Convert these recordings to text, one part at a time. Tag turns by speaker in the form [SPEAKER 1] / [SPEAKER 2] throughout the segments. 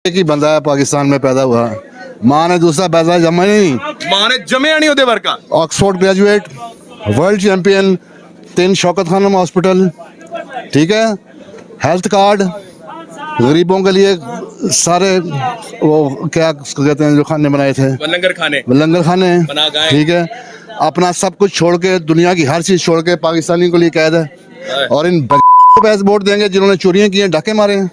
[SPEAKER 1] एक ही बंदा है पाकिस्तान में पैदा हुआ, माँ ने दूसरा पैदा जमा नहीं,
[SPEAKER 2] मां ने जमे नहीं होते वर्का।
[SPEAKER 1] Oxford graduate, world champion, 3 Shaukat Khanum hospital, ठीक है, हेल्थ कार्ड, गरीबों के लिए सारे वो क्या उसको कहते हैं जो खाने बनाए थे,
[SPEAKER 2] लंगर खाने
[SPEAKER 1] लंगर खाने,
[SPEAKER 2] बना गए।
[SPEAKER 1] ठीक है, अपना सब कुछ छोड़ के, दुनिया की हर चीज छोड़ के पाकिस्तानी को लिए कैद है। और इन को पैसे वोट देंगे जिन्होंने चोरियां की हैं, डाके मारे हैं।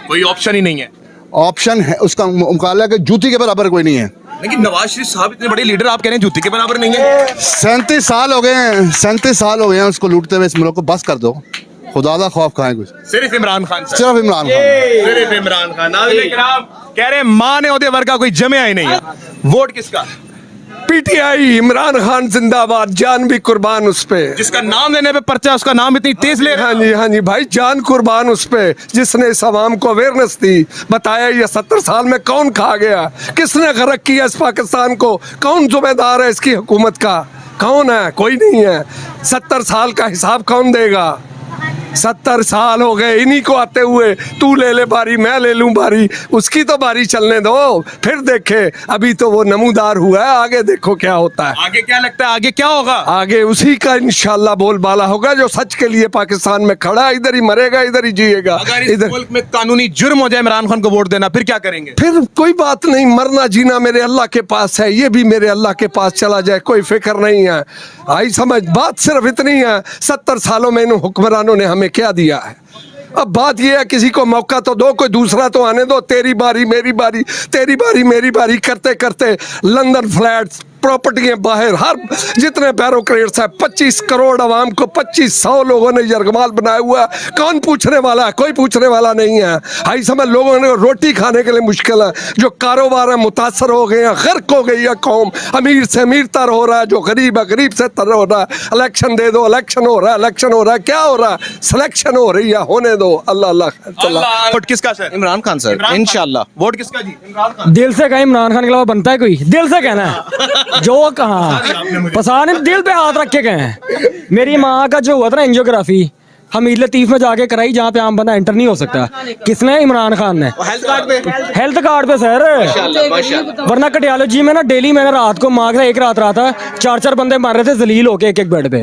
[SPEAKER 2] कोई ऑप्शन ही नहीं है।
[SPEAKER 1] ऑप्शन है उसका मुकाबला के जूती के बराबर कोई नहीं है।
[SPEAKER 2] लेकिन नवाज शरीफ साहब इतने बड़े लीडर, आप कह रहे हैं जूती के बराबर नहीं है।
[SPEAKER 1] 37 साल हो गए हैं, 37 साल हो गए हैं उसको लूटते हुए। इस मुल्क को बस कर दो, खुदा दा खौफ खाएं कुछ।
[SPEAKER 2] सिर्फ इमरान खान सर।
[SPEAKER 1] सिर्फ इमरान खान,
[SPEAKER 2] सिर्फ इमरान खान। नाज़रीन किराम, कह रहे हैं मां ने ओदे वर्गा कोई जमे ही नहीं है। वोट किसका?
[SPEAKER 3] पीटीआई, इमरान खान जिंदाबाद, जान भी कुर्बान उस पे।
[SPEAKER 2] जिसका नाम लेने पे पर्चा, उसका नाम इतनी तेज ले रहा है।
[SPEAKER 3] हाँ जी भाई, जान कुर्बान उस पे, जिसने इस आवाम को अवेयरनेस दी। बताया ये 70 साल में कौन खा गया, किसने गरक किया इस पाकिस्तान को, कौन जिम्मेदार है इसकी हुकूमत का, कौन है? कोई नहीं है। 70 साल का हिसाब कौन देगा? 70 साल हो गए इन्हीं को आते हुए, तू ले ले बारी, मैं ले लूं बारी, उसकी तो बारी चलने दो, फिर देखे। अभी तो वो नमूदार हुआ है, आगे देखो क्या होता है।
[SPEAKER 2] आगे क्या लगता है, आगे क्या होगा?
[SPEAKER 3] आगे उसी का इंशाल्लाह बोलबाला होगा जो सच के लिए पाकिस्तान में खड़ा, इधर ही मरेगा, इधर ही जिएगा।
[SPEAKER 2] अगर इस
[SPEAKER 3] इधर
[SPEAKER 2] मुल्क में कानूनी जुर्म हो जाए इमरान खान को वोट देना, फिर क्या करेंगे?
[SPEAKER 3] फिर कोई बात नहीं, मरना जीना मेरे अल्लाह के पास है, ये भी मेरे अल्लाह के पास चला जाए, कोई फिक्र नहीं है। आई समझ, बात सिर्फ इतनी है, 70 सालों में इन हुक्मरानों ने हमें क्या दिया है। अब बात यह है, किसी को मौका तो दो, कोई दूसरा तो आने दो। तेरी बारी मेरी बारी, तेरी बारी मेरी बारी करते करते लंदन फ्लैट्स, प्रॉपर्टियां बाहर, हर जितने बैरोक्रेट्स है, 25 करोड़ आवाम को 2500 लोगों ने यरगमाल बनाया हुआ है। कौन पूछने वाला है? कोई पूछने वाला नहीं है। हाई समझ, लोगों ने रोटी खाने के लिए मुश्किल है, जो कारोबार है मुतासर हो गए हैं, गर्क हो गई है कौम, अमीर से अमीर तर हो रहा है, जो गरीब है गरीब से तर हो रहा है। इलेक्शन दे दो, इलेक्शन हो रहा है, इलेक्शन हो रहा है, क्या हो रहा है? सिलेक्शन हो रही है, होने दो। अल्लाह अल्लाह चला।
[SPEAKER 2] वोट किसका सर?
[SPEAKER 4] इमरान खान सर, इंशाल्लाह।
[SPEAKER 2] वोट किसका जी? इमरान खान।
[SPEAKER 5] दिल से कहीं इमरान खान के अलावा बनता है कोई? दिल से कहना है जो कहा पसाने दिल पे हाथ रख के कहें। मेरी माँ का जो हुआ था ना एंजियोग्राफी, हमीद लतीफ में जाके कराई, जहाँ पे आम बंदा एंटर नहीं हो सकता। किसने? इमरान खान ने।
[SPEAKER 2] हेल्थ कार्ड पे?
[SPEAKER 5] हेल्थ कार्ड पे सर। वरना कटियालॉजी में ना डेली मैंने रात को मांग एक रात रहा था, 4-4 बंदे मार रहे थे जलील होके एक एक बेड पे।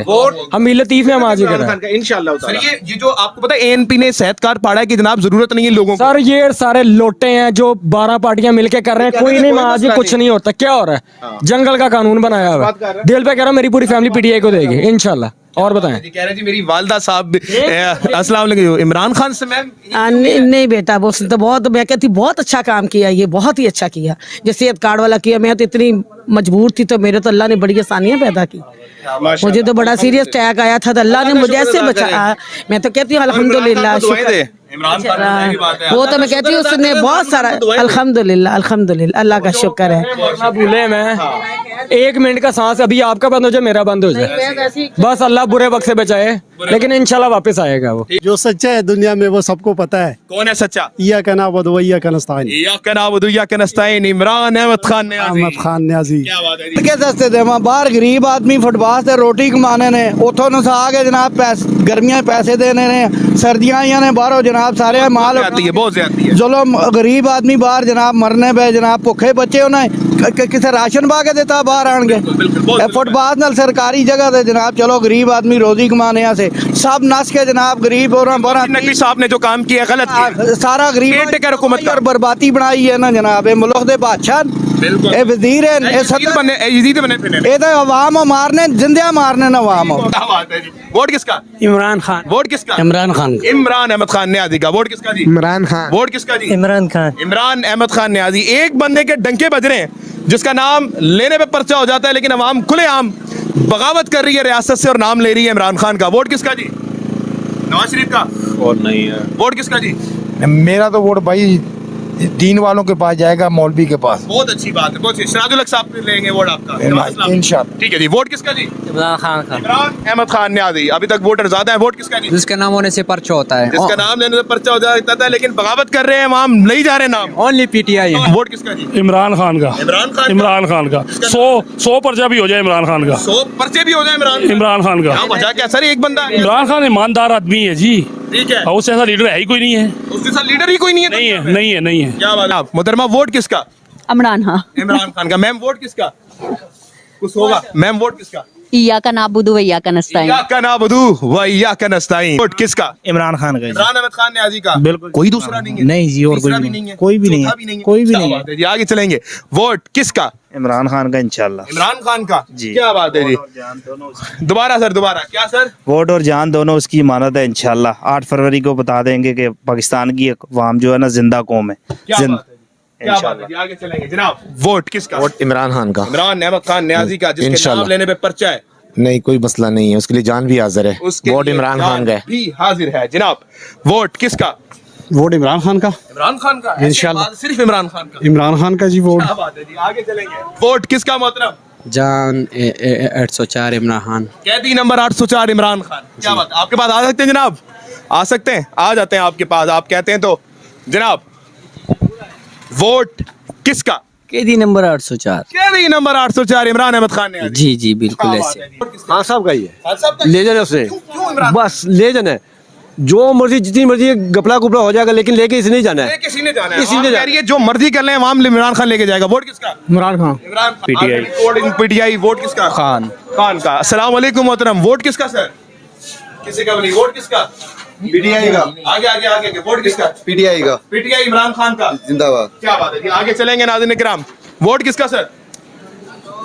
[SPEAKER 5] हमीद लतीफ ने माजी करा।
[SPEAKER 2] इंशाल्लाह। सर ये जो आपको पता है एएनपी ने सेहत कार्ड पाड़ा है कि जनाब जरूरत नहीं है लोगों को।
[SPEAKER 5] सर ये सारे लोटे हैं जो 12 पार्टियां मिलके कर रहे हैं, कोई नहीं माजी, कुछ नहीं होता। क्या हो रहा है? जंगल का कानून बनाया हुआ है। दिल पे कह रहा हूँ मेरी पूरी फैमिली पीटीआई को देगी इंशाल्लाह। और बताएं।
[SPEAKER 2] कह रहे जी मेरी वालदा साहब अस्सलाम वालेकुम, इमरान खान से मैम।
[SPEAKER 6] नहीं बेटा, वो तो बहुत, मैं कहती बहुत अच्छा काम किया, ये बहुत ही अच्छा किया। जो सेहत कार्ड वाला किया, मैं तो इतनी मजबूर थी, तो मेरे तो अल्लाह ने बड़ी आसानियां पैदा की। मुझे तो बड़ा सीरियस अटैक आया था, तो अल्लाह ने मुझे ऐसे बचाया। मैं तो कहती हूँ अल्हम्दुलिल्लाह, शुक्र। वो तो मैं कहती हूँ उसने बहुत सारा, अल्हम्दुलिल्लाह अल्हम्दुलिल्लाह, अल्लाह का शुक्र है।
[SPEAKER 5] भूले मैं 1 मिनट का सांस अभी आपका बंद हो जाए, मेरा बंद हो जाए, बस अल्लाह बुरे वक्त से बचाए, लेकिन इंशाल्लाह वापस आएगा वो।
[SPEAKER 7] जो सच्चा है दुनिया में वो सबको पता है।
[SPEAKER 2] कौन है सच्चा?
[SPEAKER 7] इय्याका नअबुदु व इय्याका नस्तईन।
[SPEAKER 2] इय्याका नअबुदु व इय्याका नस्तईन, इमरान अहमद खान न्याज़ी। क्या बात है जी?
[SPEAKER 8] के सस्ते थे वहाँ, बाहर गरीब आदमी फुटपाथ से रोटी कमाने ने, उथों नसा के जनाब गर्मियां पैसे देने ने, सर्दियां आइयां ने बाहरों जनाब सारे माल
[SPEAKER 2] आती है, बहुत ज्यादा है।
[SPEAKER 8] जुल्म, गरीब आदमी बाहर जनाब मरने पे, जनाब भुखे बच्चे उन्हें किसे राशन पा के देता बाहर आन के फुटपाथ नाल सरकारी जगह से जनाब। चलो गरीब आदमी रोजी कमाने से सब नस के जनाब, गरीब और
[SPEAKER 2] नकवी साहब ने जो काम किया गलत किया,
[SPEAKER 8] सारा गरीब
[SPEAKER 2] हुकूमत
[SPEAKER 8] और बर्बादी बनाई है ना जनाब। मुल्क दे बादशाह ए वजीर है,
[SPEAKER 2] यजीद बने,
[SPEAKER 8] ये तो अवाम मारने, जिंदा मारने ना अवाम।
[SPEAKER 2] क्या बात है जी? वोट किसका?
[SPEAKER 5] इमरान खान।
[SPEAKER 2] वोट किसका?
[SPEAKER 6] इमरान खान।
[SPEAKER 2] इमरान अहमद खान न्याज़ी का। वोट किसका जी?
[SPEAKER 7] इमरान खान।
[SPEAKER 2] वोट किसका जी?
[SPEAKER 6] इमरान खान।
[SPEAKER 2] इमरान अहमद खान न्याज़ी। एक बंदे के डंके बज रहे हैं, जिसका नाम लेने पे पर्चा हो जाता है, लेकिन अवाम खुलेआम बगावत कर रही है रियासत से और नाम ले रही है इमरान खान का। वोट किसका जी? नवाज शरीफ का?
[SPEAKER 4] और नहीं है।
[SPEAKER 2] वोट किसका जी?
[SPEAKER 9] मेरा तो वोट भाई दीन वालों के पास जाएगा, मौलवी के पास।
[SPEAKER 2] बहुत अच्छी बात है, बहुत अच्छी। सिराजुल हक साहब लेंगे वोट आपका
[SPEAKER 9] इंशाल्लाह।
[SPEAKER 2] ठीक है जी। वोट किसका जी?
[SPEAKER 5] इमरान खान का।
[SPEAKER 2] इमरान अहमद खान न्याज़ी। अभी तक वोटर ज्यादा है। वोट किसका जी?
[SPEAKER 5] जिसका नाम होने से पर्चा होता है,
[SPEAKER 2] जिसका नाम लेने से पर्चा हो जाता है, लेकिन बगावत कर रहे हैं वहाँ, नहीं जा रहे नाम।
[SPEAKER 5] Only PTI.
[SPEAKER 2] वोट किसका जी?
[SPEAKER 7] इमरान खान का।
[SPEAKER 2] इमरान खान
[SPEAKER 7] का 100 पर्चा भी हो जाए इमरान खान का।
[SPEAKER 2] 100 पर्चे भी हो जाए इमरान
[SPEAKER 7] खान का।
[SPEAKER 2] वजह क्या सर? एक बंदा
[SPEAKER 7] इमरान खान ईमानदार आदमी है जी।
[SPEAKER 2] ठीक है,
[SPEAKER 7] और उससे ऐसा लीडर है ही कोई नहीं है।
[SPEAKER 2] उसके साथ लीडर ही कोई नहीं है।
[SPEAKER 7] नहीं है, नहीं है, नहीं है।
[SPEAKER 2] क्या बात है आप मोहतरमा, वोट किसका?
[SPEAKER 10] इमरान खान।
[SPEAKER 2] इमरान खान का। मैम वोट किसका? कुछ होगा मैम, वोट किसका?
[SPEAKER 10] इया का नाबुदु वैया का नस्ताइन।
[SPEAKER 2] या का नाबुदू व या का नस्ताइन। वोट किसका?
[SPEAKER 11] इमरान खान का।
[SPEAKER 2] इमरान अहमद खान न्याजी का।
[SPEAKER 11] बिल्कुल।
[SPEAKER 2] कोई दूसरा नहीं है?
[SPEAKER 11] नहीं जी, और कोई
[SPEAKER 2] तीसरा
[SPEAKER 11] भी
[SPEAKER 2] नहीं है,
[SPEAKER 11] कोई भी नहीं
[SPEAKER 2] चौथा
[SPEAKER 11] है, कोई भी
[SPEAKER 2] क्या
[SPEAKER 11] नहीं है।
[SPEAKER 2] बात है जी, आगे चलेंगे। वोट किसका?
[SPEAKER 11] इमरान खान का इंशाल्लाह।
[SPEAKER 2] इमरान खान का
[SPEAKER 11] जी।
[SPEAKER 2] क्या बात है जी। दोबारा सर, दोबारा क्या सर?
[SPEAKER 11] वोट और जान दोनों उसकी इमानत है इंशाल्लाह। 8 फरवरी को बता देंगे कि पाकिस्तान की अवाम जो है ना जिंदा कौम है।
[SPEAKER 2] क्या बात है जी, क्या बात है जी, आगे चलेंगे जनाब। वोट किसका?
[SPEAKER 9] वोट इमरान खान का।
[SPEAKER 2] इमरान अहमद खान न्याजी का, जिसके
[SPEAKER 9] इंशाल्लाह।
[SPEAKER 2] नाम लेने पे पर्चा है।
[SPEAKER 9] नहीं, कोई मसला नहीं है, उसके लिए जान भी हाजिर है।
[SPEAKER 2] उसके
[SPEAKER 9] वोट
[SPEAKER 2] लिए
[SPEAKER 9] इमरान
[SPEAKER 2] जान
[SPEAKER 9] खान का है।
[SPEAKER 2] भी हाजिर है जनाब। वोट किसका?
[SPEAKER 7] वोट इमरान खान का।
[SPEAKER 2] इमरान खान का। ऐसी
[SPEAKER 7] इंशाल्लाह।
[SPEAKER 2] बात, सिर्फ इमरान खान का।
[SPEAKER 7] इमरान खान का जी वोट।
[SPEAKER 2] क्या बात है जी, आगे चलेंगे। वोट किसका मोहतरम?
[SPEAKER 5] जान 804 इमरान खान।
[SPEAKER 2] कैदी नंबर 804 इमरान खान। क्या बात है, आपके पास आ सकते हैं जनाब? आ सकते हैं, आ जाते हैं आपके पास, आप कहते हैं तो जनाब। वोट किसका?
[SPEAKER 5] कैदी नंबर 804।
[SPEAKER 2] कैदी नंबर 804 इमरान अहमद खान ने।
[SPEAKER 5] जी जी बिल्कुल ऐसे।
[SPEAKER 3] हाँ साहब का ही है,
[SPEAKER 2] खान साहब का?
[SPEAKER 3] ले जाने उसे,
[SPEAKER 2] क्यों इमरान?
[SPEAKER 3] बस ले जाना। जो मर्जी जितनी मर्जी गपला गुपला हो जाएगा, लेकिन लेके इसे नहीं जाना है।
[SPEAKER 2] किसी ने जाना है।
[SPEAKER 3] किसी ने
[SPEAKER 2] आप कह
[SPEAKER 3] जाना
[SPEAKER 2] रही है जो मर्जी कर ले आवाम इमरान खान लेके जाएगा। वोट किसका?
[SPEAKER 7] Imran Khan.
[SPEAKER 2] Imran Khan.
[SPEAKER 11] PTI।
[SPEAKER 2] Vote PTI. Vote किसका?
[SPEAKER 11] खान।
[SPEAKER 2] खान का। अस्सलाम वालेकुम मोहतरम, वोट किसका सर? किसी का भी नहीं। वोट किसका?
[SPEAKER 1] पीटीआई का।
[SPEAKER 2] आगे आगे आगे। वोट किसका?
[SPEAKER 1] पीटीआई का।
[SPEAKER 2] पीटीआई इमरान खान का।
[SPEAKER 1] जिंदाबाद।
[SPEAKER 2] क्या बात है जी, आगे चलेंगे नाज़रीन इकराम। वोट किसका सर?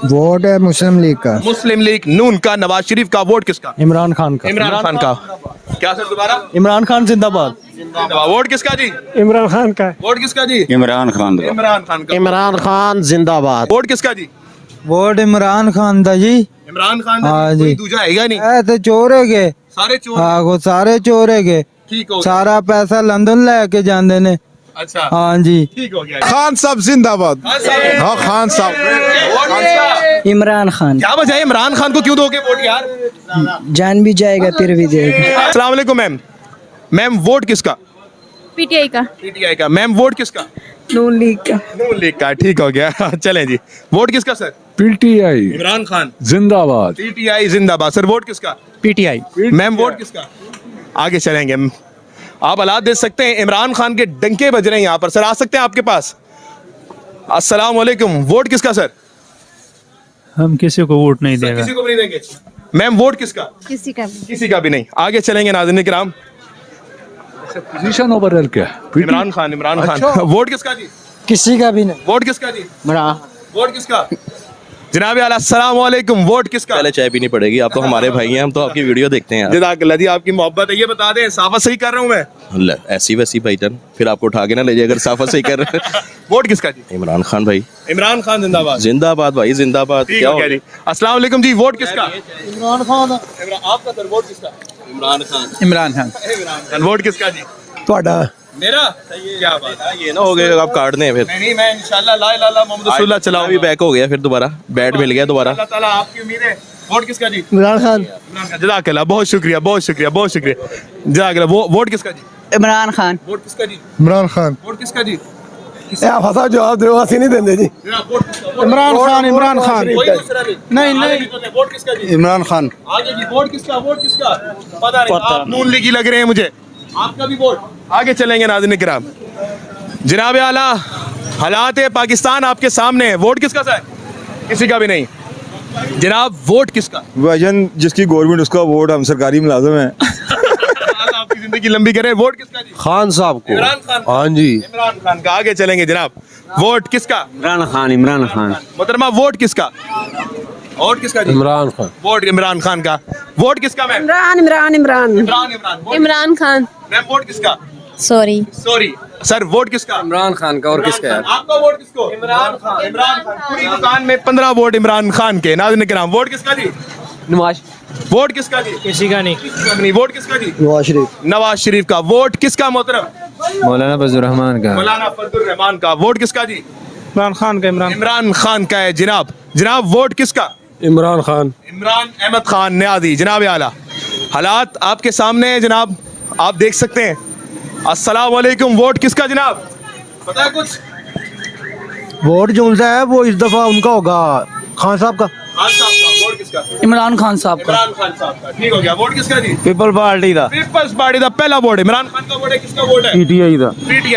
[SPEAKER 9] वोट है मुस्लिम लीग का।
[SPEAKER 2] मुस्लिम लीग नून का, नवाज शरीफ का। वोट किसका?
[SPEAKER 7] इमरान खान का।
[SPEAKER 2] इमरान खान का। क्या सर दोबारा?
[SPEAKER 7] इमरान खान जिंदाबाद।
[SPEAKER 2] वोट किसका जी?
[SPEAKER 7] इमरान खान का।
[SPEAKER 2] वोट किसका जी?
[SPEAKER 4] इमरान खान का।
[SPEAKER 2] इमरान खान का।
[SPEAKER 7] इमरान खान जिंदाबाद।
[SPEAKER 2] वोट किसका जी?
[SPEAKER 8] वोट इमरान खान दा जी।
[SPEAKER 2] इमरान खान।
[SPEAKER 8] हाँ जी।
[SPEAKER 2] कोई दूजा है नहीं,
[SPEAKER 8] ए तो चोर है के।
[SPEAKER 2] सारे चोर।
[SPEAKER 8] हाँ वो सारे चोर है के।
[SPEAKER 2] ठीक हो गया।
[SPEAKER 8] सारा पैसा लंदन लेके जाते ने।
[SPEAKER 2] अच्छा,
[SPEAKER 8] हाँ जी।
[SPEAKER 2] ठीक हो गया।
[SPEAKER 9] खान साहब जिंदाबाद।
[SPEAKER 2] खान साहब।
[SPEAKER 9] हाँ खान साहब।
[SPEAKER 2] वोट किसका?
[SPEAKER 8] इमरान खान।
[SPEAKER 2] क्या वजह है इमरान खान को क्यों दोगे वोट यार?
[SPEAKER 8] जान भी जाएगा फिर भी जाएगा।
[SPEAKER 2] अस्सलाम वालेकुम मैम। मैम वोट किसका?
[SPEAKER 10] पीटीआई का।
[SPEAKER 2] पीटीआई का। मैम वोट किसका?
[SPEAKER 8] नून लीग का।
[SPEAKER 2] नून लीग का। ठीक हो गया। चलें जी। वोट किसका सर?
[SPEAKER 7] पीटीआई
[SPEAKER 2] इमरान खान।
[SPEAKER 7] जिंदाबाद।
[SPEAKER 2] पीटीआई जिंदाबाद। सर वोट किसका?
[SPEAKER 11] PTI।
[SPEAKER 2] मैम वोट किसका? आगे चलेंगे। आप हालात देख सकते हैं, इमरान खान के डंके बज रहे हैं यहाँ पर। सर आ सकते हैं आपके पास? अस्सलाम वालेकुम। वोट किसका सर?
[SPEAKER 11] हम किसी को वोट नहीं देगा।
[SPEAKER 2] किसी को भी नहीं देंगे। मैम वोट किसका?
[SPEAKER 10] किसी का भी।
[SPEAKER 2] किसी का भी नहीं। आगे चलेंगे नाज़रीन किराम।
[SPEAKER 7] पोजीशन ओवरऑल क्या?
[SPEAKER 2] इमरान खान। इमरान खान। वोट किसका जी?
[SPEAKER 8] किसी का भी नहीं।
[SPEAKER 2] वोट किसका जी?
[SPEAKER 8] इमरान।
[SPEAKER 2] वोट किसका? जनाब आला अस्सलाम वालेकुम। वोट किसका?
[SPEAKER 4] पहले चाय पीनी पड़ेगी, आप तो हमारे भाई हैं, हम तो आपकी वीडियो देखते हैं यार।
[SPEAKER 2] जज़ाकल्लाह जी, आपकी मोहब्बत है। ये बता दें साफा सही कर रहा हूँ मैं?
[SPEAKER 4] ले, ऐसी वैसी भाईजान, फिर आपको उठा के ना ले जाए अगर साफा सही कर रहे हैं।
[SPEAKER 2] वोट किसका जी?
[SPEAKER 4] इमरान खान भाई।
[SPEAKER 2] इमरान खान जिंदाबाद।
[SPEAKER 4] जिंदाबाद भाई, जिंदाबाद।
[SPEAKER 2] ठीक
[SPEAKER 4] क्या
[SPEAKER 2] हो
[SPEAKER 4] हो
[SPEAKER 2] गया जी। अस्सलाम वालेकुम जी। वोट किसका?
[SPEAKER 8] इमरान खान।
[SPEAKER 2] आपका सर वोट किसका?
[SPEAKER 4] इमरान खान।
[SPEAKER 8] इमरान खान।
[SPEAKER 2] इमरान खान। वोट किसका जी?
[SPEAKER 3] ਤੁਹਾਡਾ।
[SPEAKER 2] मेरा। क्या बात है।
[SPEAKER 4] ये ना हो गया, आप काट दें फिर।
[SPEAKER 2] नहीं, मैं इंशाल्लाह ला इलाहा इल्लल्लाह मुहम्मद रसूलुल्लाह
[SPEAKER 4] चला भी बैक हो गया फिर दोबारा, बैट मिल गया दोबारा।
[SPEAKER 2] अल्लाह ताला आपकी उम्मीद है। वोट किसका जी?
[SPEAKER 8] इमरान खान।
[SPEAKER 2] इमरान खान। जज़ाकल्लाह, बहुत शुक्रिया, बहुत शुक्रिया, बहुत शुक्रिया। जज़ाकल्लाह। वोट किसका जी?
[SPEAKER 8] इमरान खान।
[SPEAKER 2] वोट किसका जी?
[SPEAKER 9] इमरान खान।
[SPEAKER 2] वोट किसका जी?
[SPEAKER 3] फसा जवाब दो, असि नहीं देंगे जी।
[SPEAKER 2] जनाब वोट किसका?
[SPEAKER 8] इमरान खान। इमरान खान।
[SPEAKER 2] कोई दूसरा नहीं।
[SPEAKER 8] नहीं,
[SPEAKER 2] आगे
[SPEAKER 8] नहीं।
[SPEAKER 2] भी तो नहीं। वोट किसका जी?
[SPEAKER 1] इमरान खान।
[SPEAKER 2] आगे जी। वोट किसका? वोट किसका? पता नहीं। आप नून लीगी लग रहे हैं मुझे। आपका भी वोट। आगे चलेंगे नाज़रीन किराम। जनाब आला, हालात पाकिस्तान आपके सामने है। वोट किसका सर? किसी का भी नहीं। जनाब वोट किसका?
[SPEAKER 9] भाईजान जिसकी गवर्नमेंट उसका वोट, हम सरकारी मुलाजिम हैं।
[SPEAKER 2] अल्लाह आपकी जिंदगी लंबी करे। वोट किसका जी?
[SPEAKER 3] खान साहब को।
[SPEAKER 2] इमरान खान।
[SPEAKER 3] हाँ जी।
[SPEAKER 2] इमरान खान का। आगे चलेंगे जनाब। वोट किसका?
[SPEAKER 5] इमरान खान। इमरान खान।
[SPEAKER 2] मोहतरमा वोट किसका? वोट किसका जी?
[SPEAKER 3] इमरान खान।
[SPEAKER 2] वोट इमरान खान का। वोट किसका ma'am?
[SPEAKER 10] Imran Imran Imran
[SPEAKER 2] Imran. Imran. Vote
[SPEAKER 10] Imran Khan.
[SPEAKER 2] Ma'am vote किसका?
[SPEAKER 10] सॉरी।
[SPEAKER 2] Sorry sir. वोट किसका?
[SPEAKER 3] इमरान खान का। और किसका है?
[SPEAKER 2] आपका वोट किसको? इमरान खान। इमरान खान। पूरी दुकान में 15 वोट इमरान खान के। नाज़रीन किराम, वोट किसका जी?
[SPEAKER 3] नवाज।
[SPEAKER 2] वोट किसका जी?
[SPEAKER 11] किसी का नहीं।
[SPEAKER 2] किसका भी नहीं। वोट किसका जी?
[SPEAKER 3] नवाज शरीफ।
[SPEAKER 2] नवाज शरीफ का। वोट किसका मोहतरम?
[SPEAKER 3] मौलाना फजल रहमान का।
[SPEAKER 2] मौलाना फजल रहमान का। वोट किसका जी?
[SPEAKER 11] इमरान खान का।
[SPEAKER 2] इमरान खान का है जनाब। जनाब वोट किसका?
[SPEAKER 3] इमरान खान।
[SPEAKER 2] इमरान अहमद खान न्याजी। जनाब आला, हालात आपके सामने है जनाब, आप देख सकते हैं। अस्सलाम वालेकुम। वोट किसका जनाब? पता है कुछ?
[SPEAKER 8] वोट जो उनसा है वो इस दफा उनका होगा, खान साहब का।
[SPEAKER 2] खान साहब का। वोट किसका? किसका?
[SPEAKER 8] इमरान खान साहब का।
[SPEAKER 2] इमरान खान साहब का। ठीक हो गया। वोट किसका जी?
[SPEAKER 8] पीपल पार्टी का।
[SPEAKER 2] पीपल्स पार्टी का पहला वोट इमरान खान का वोट है, किसका वोट है?
[SPEAKER 8] पीटीआई का।
[SPEAKER 2] पीटीआई